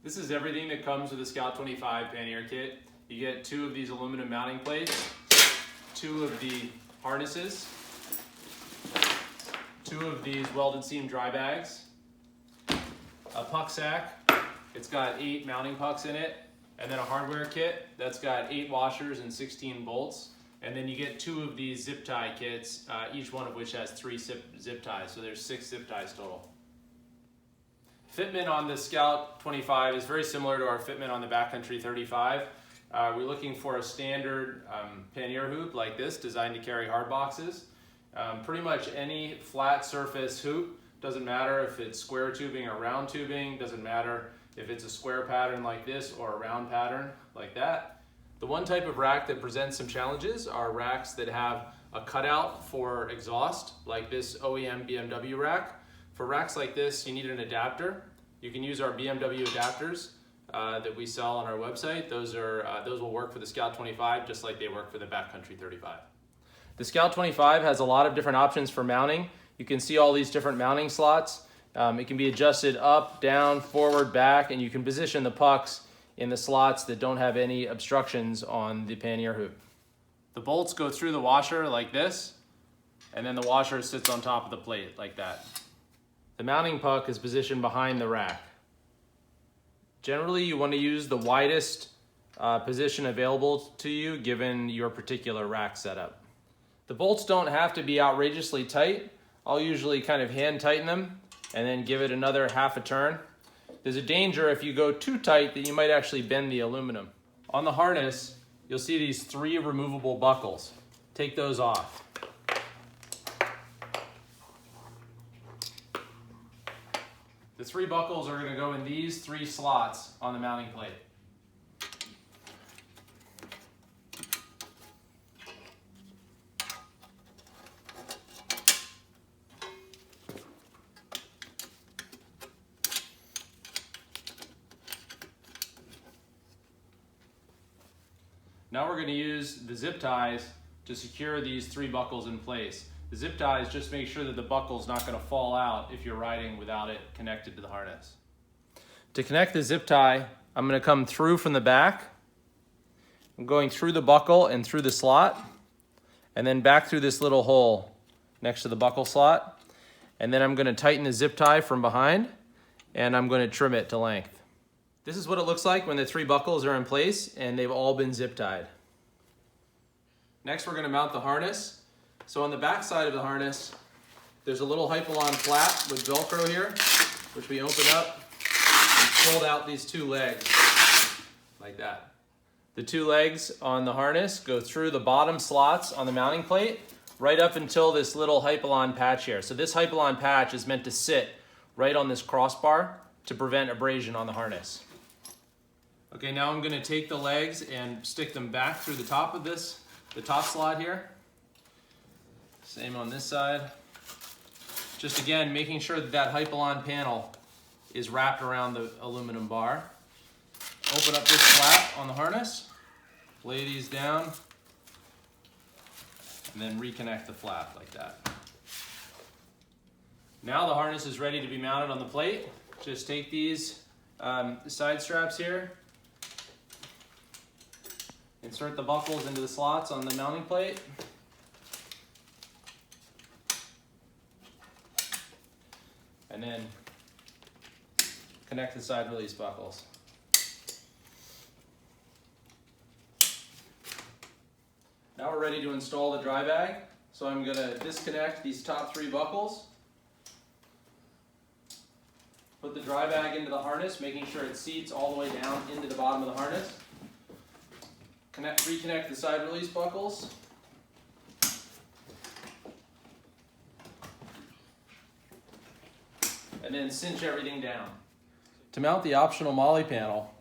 This is everything that comes with the Scout 25 pannier kit. You get 2 of these aluminum mounting plates, 2 of the harnesses, 2 of these welded seam dry bags, a puck sack. It's got 8 mounting pucks in it, and then a hardware kit that's got 8 washers and 16 bolts. And then you get 2 of these zip tie kits, each one of which has 3 zip ties, so there's 6 zip ties total. Fitment on the Scout 25 is very similar to our fitment on the Backcountry 35. We're looking for a standard pannier hoop like this, designed to carry hard boxes. Pretty much any flat surface hoop, doesn't matter if it's square tubing or round tubing, doesn't matter if it's a square pattern like this or a round pattern like that. The one type of rack that presents some challenges are racks that have a cutout for exhaust, like this OEM BMW rack. For racks like this, you need an adapter. You can use our BMW adapters that we sell on our website. Those will work for the Scout 25 just like they work for the Backcountry 35. The Scout 25 has a lot of different options for mounting. You can see all these different mounting slots. It can be adjusted up, down, forward, back, and you can position the pucks in the slots that don't have any obstructions on the pannier hoop. The bolts go through the washer like this, and then the washer sits on top of the plate like that. The mounting puck is positioned behind the rack. Generally, you want to use the widest position available to you given your particular rack setup. The bolts don't have to be outrageously tight. I'll usually kind of hand tighten them and then give it another half a turn. There's a danger if you go too tight that you might actually bend the aluminum. On the harness, you'll see these 3 removable buckles. Take those off. The 3 buckles are going to go in these 3 slots on the mounting plate. Now we're going to use the zip ties to secure these 3 buckles in place. The zip ties just make sure that the buckle's not going to fall out if you're riding without it connected to the harness. To connect the zip tie, I'm going to come through from the back. I'm going through the buckle and through the slot, and then back through this little hole next to the buckle slot. And then I'm going to tighten the zip tie from behind, and I'm going to trim it to length. This is what it looks like when the 3 buckles are in place and they've all been zip tied. Next, we're going to mount the harness. So on the back side of the harness, there's a little hypalon flap with Velcro here, which we open up and fold out these 2 legs, like that. The 2 legs on the harness go through the bottom slots on the mounting plate, right up until this little hypalon patch here. So this hypalon patch is meant to sit right on this crossbar to prevent abrasion on the harness. Okay, now I'm going to take the legs and stick them back through the top of this, the top slot here. Same on this side. Just again, making sure that that hypalon panel is wrapped around the aluminum bar. Open up this flap on the harness, lay these down, and then reconnect the flap like that. Now the harness is ready to be mounted on the plate. Just take these side straps here, insert the buckles into the slots on the mounting plate. And then connect the side release buckles. Now we're ready to install the dry bag. So I'm going to disconnect these top 3 buckles. Put the dry bag into the harness, making sure it seats all the way down into the bottom of the harness. Reconnect the side release buckles. And then cinch everything down. To mount the optional MOLLE panel,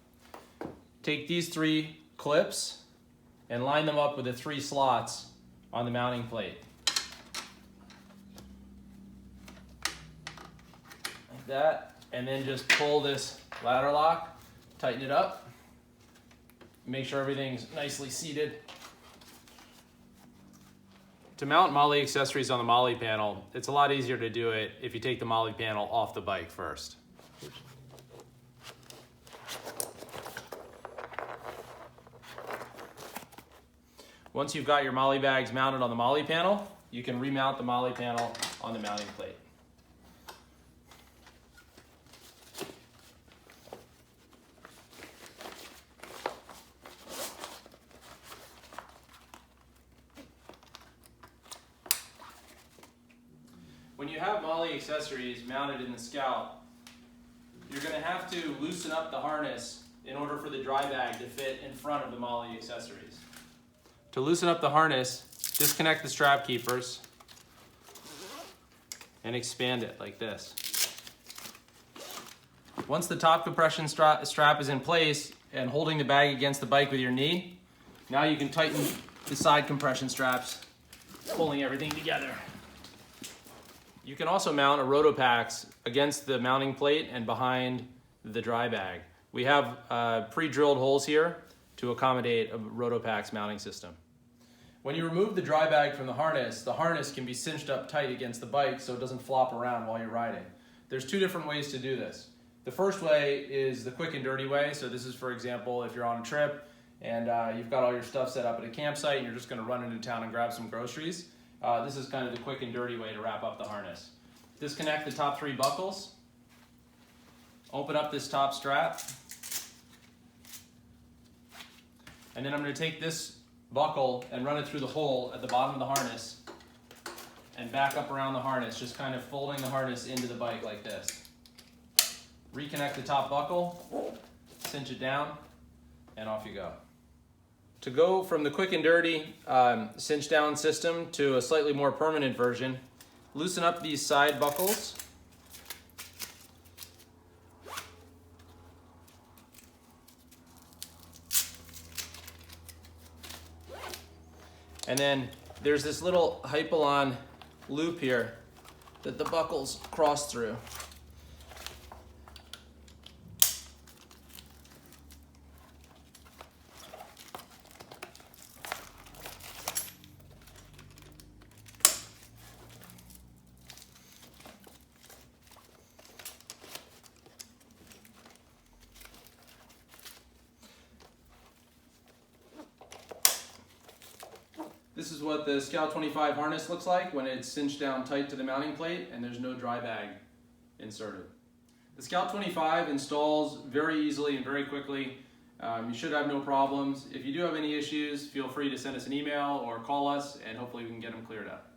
take these 3 clips and line them up with the 3 slots on the mounting plate. Like that. And then just pull this ladder lock, tighten it up, make sure everything's nicely seated. To mount MOLLE accessories on the MOLLE panel, it's a lot easier to do it if you take the MOLLE panel off the bike first. Once you've got your MOLLE bags mounted on the MOLLE panel, you can remount the MOLLE panel on the mounting plate. When you have MOLLE accessories mounted in the Scout, you're going to have to loosen up the harness in order for the dry bag to fit in front of the MOLLE accessories. To loosen up the harness, disconnect the strap keepers and expand it like this. Once the top compression strap is in place and holding the bag against the bike with your knee, now you can tighten the side compression straps, pulling everything together. You can also mount a Rotopax against the mounting plate and behind the dry bag. We have pre-drilled holes here to accommodate a Rotopax mounting system. When you remove the dry bag from the harness can be cinched up tight against the bike so it doesn't flop around while you're riding. There's two different ways to do this. The first way is the quick and dirty way. So this is, for example, if you're on a trip and you've got all your stuff set up at a campsite and you're just going to run into town and grab some groceries. This is kind of the quick and dirty way to wrap up the harness. Disconnect the top 3 buckles. Open up this top strap. And then I'm going to take this buckle and run it through the hole at the bottom of the harness and back up around the harness, just kind of folding the harness into the bike like this. Reconnect the top buckle, cinch it down, and off you go. To go from the quick and dirty cinch down system to a slightly more permanent version, loosen up these side buckles. And then there's this little Hypalon loop here that the buckles cross through. This is what the Scout 25 harness looks like when it's cinched down tight to the mounting plate and there's no dry bag inserted. The Scout 25 installs very easily and very quickly. You should have no problems. If you do have any issues, feel free to send us an email or call us and hopefully we can get them cleared up.